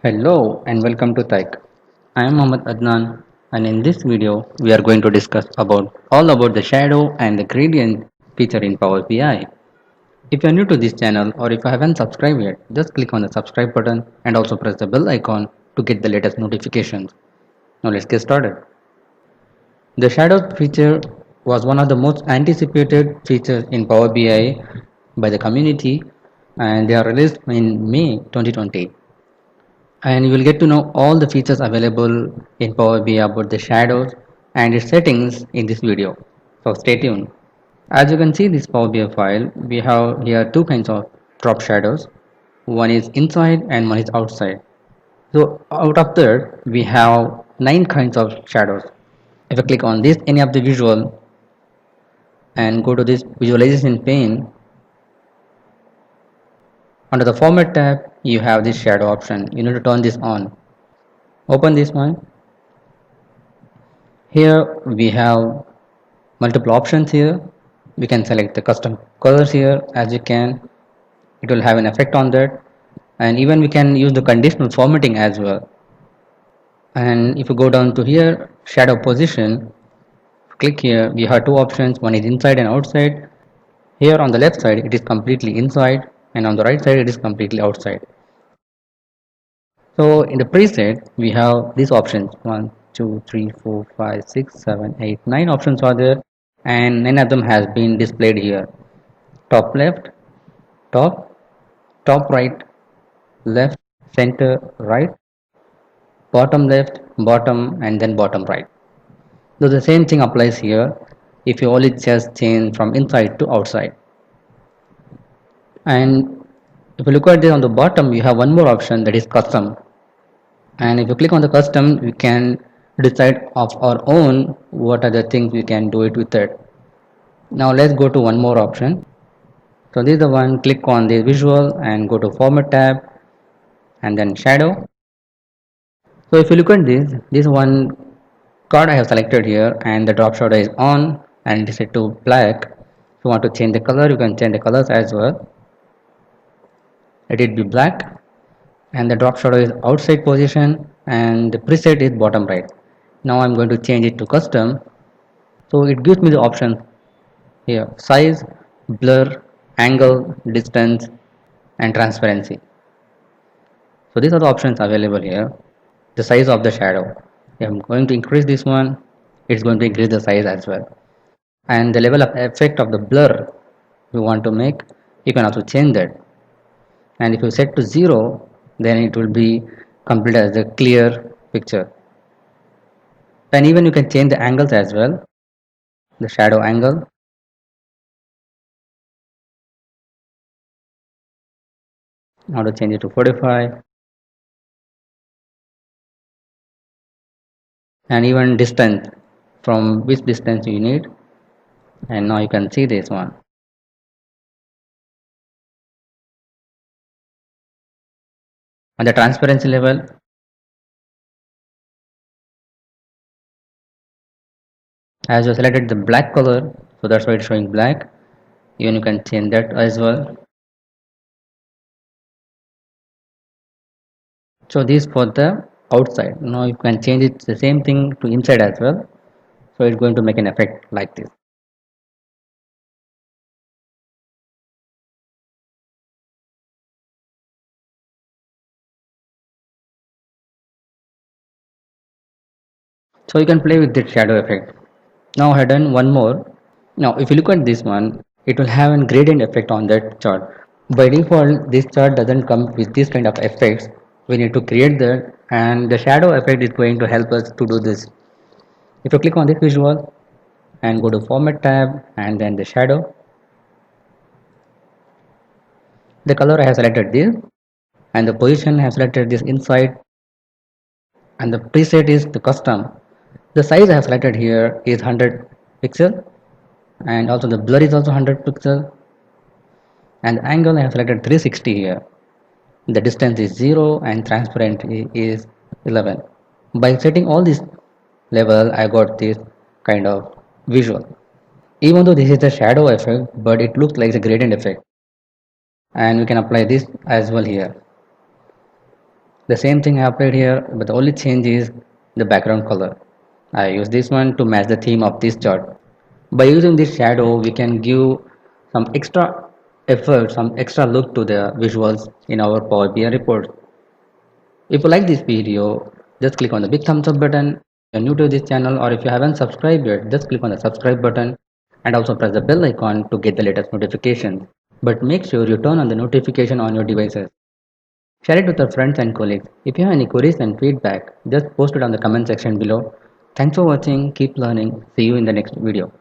Hello and welcome to Tech. I am Mohammad Adnan and in this video we are going to discuss all about the shadow and the gradient feature in Power BI. If you are new to this channel or if you haven't subscribed yet, just click on the subscribe button and also press the bell icon to get the latest notifications. Now let's get started. The shadow feature was one of the most anticipated features in Power BI by the community and they are released in May 2020. And you will get to know all the features available in Power BI about the shadows and its settings in this video. So stay tuned. As you can see this Power BI file, we have here two kinds of drop shadows. One is inside and one is outside. So out of that we have 9 kinds of shadows. If I click on this any of the visual and go to this visualization pane, under the format tab you have this shadow option. You need to turn this on. Open this one. Here we have multiple options here. We can select the custom colors here as you can. It will have an effect on that, and even we can use the conditional formatting as well. And if you go down to here, shadow position, click here, we have two options. One is inside and outside. Here on the left side it is completely inside and on the right side it is completely outside. So in the preset we have these options: 1 2 3 4 5 6 7 8 9 options are there, and none of them has been displayed here. Top left, top, top right, left, center, right, bottom left, bottom, and then bottom right. So the same thing applies here if you only just change from inside to outside. And if you look at this on the bottom, you have one more option, that is custom. And if you click on the custom, we can decide of our own what are the things we can do it with it. Now let's go to one more option. So this is the one. Click on the visual and go to format tab and then shadow. So if you look at this one card I have selected here, and the drop shadow is on and it is set to black. If you want to change the color, you can change the colors as well. Let it be black, and the drop shadow is outside position and the preset is bottom right. Now I'm going to change it to custom. So it gives me the options here: size, blur, angle, distance, and transparency. So these are the options available here. The size of the shadow, if I'm going to increase this one, it's going to increase the size as well. And the level of effect of the blur you want to make, you can also change that. And if you set to 0, then it will be complete as a clear picture. And even you can change the angles as well, the shadow angle. Now to change it to 45, and even distance, from which distance you need. And now you can see this one. And the transparency level, as you selected the black color, so that's why it's showing black. Even you can change that as well. So this for the outside. Now you can change it the same thing to inside as well. So it's going to make an effect like this. So you can play with that shadow effect. Now I have done one more. Now if you look at this one, it will have a gradient effect on that chart. By default, this chart doesn't come with this kind of effects. We need to create that, and the shadow effect is going to help us to do this. If you click on this visual and go to format tab and then the shadow, the color I have selected this, and the position I have selected this inside, and the preset is the custom. The size I have selected here is 100 pixel, and also the blur is also 100 pixel, and the angle I have selected 360 here. The distance is 0 and transparent is 11. By setting all this level, I got this kind of visual. Even though this is a shadow effect, but it looks like a gradient effect, and we can apply this as well here. The same thing I applied here, but the only change is the background color. I use this one to match the theme of this chart. By using this shadow, we can give some extra effort, some extra look to the visuals in our Power BI report. If you like this video, just click on the big thumbs up button. If you're new to this channel or if you haven't subscribed yet, just click on the subscribe button and also press the bell icon to get the latest notifications. But make sure you turn on the notification on your devices. Share it with your friends and colleagues. If you have any queries and feedback, just post it on the comment section below. Thanks for watching. Keep learning. See you in the next video.